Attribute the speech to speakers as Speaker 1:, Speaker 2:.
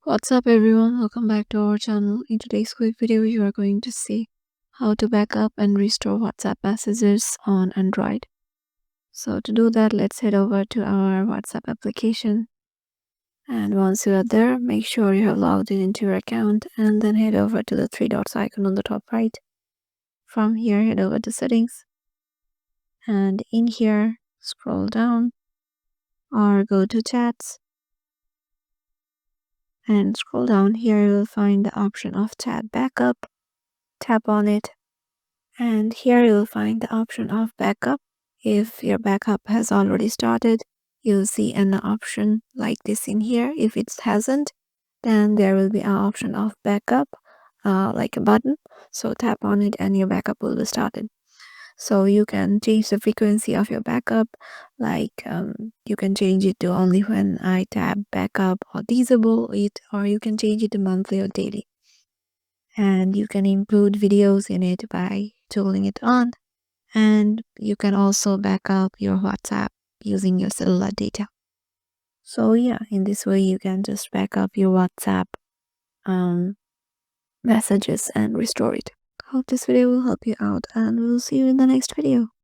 Speaker 1: What's up everyone, welcome back to our channel. In today's quick video you are going to see how to backup and restore WhatsApp messages on Android. So to do that, let's head over to our WhatsApp application, and once you are there, make sure you have logged in into your account and then head over to the three dots icon on the top right. From here, head over to settings, and in here scroll down or go to chats, and scroll down. Here you will find the option of chat backup. Tap on it, and here you'll find the option of backup. If your backup has already started, you'll see an option like this in here. If it hasn't, then there will be an option of backup, like a button. So tap on it and your backup will be started. So you can change the frequency of your backup, like you can change it to only when I tap backup, or disable it, or you can change it to monthly or daily. And you can include videos in it by toggling it on, and you can also back up your WhatsApp using your cellular data. So yeah, in this way you can just back up your WhatsApp messages and restore it. Hope this video will help you out, and we'll see you in the next video.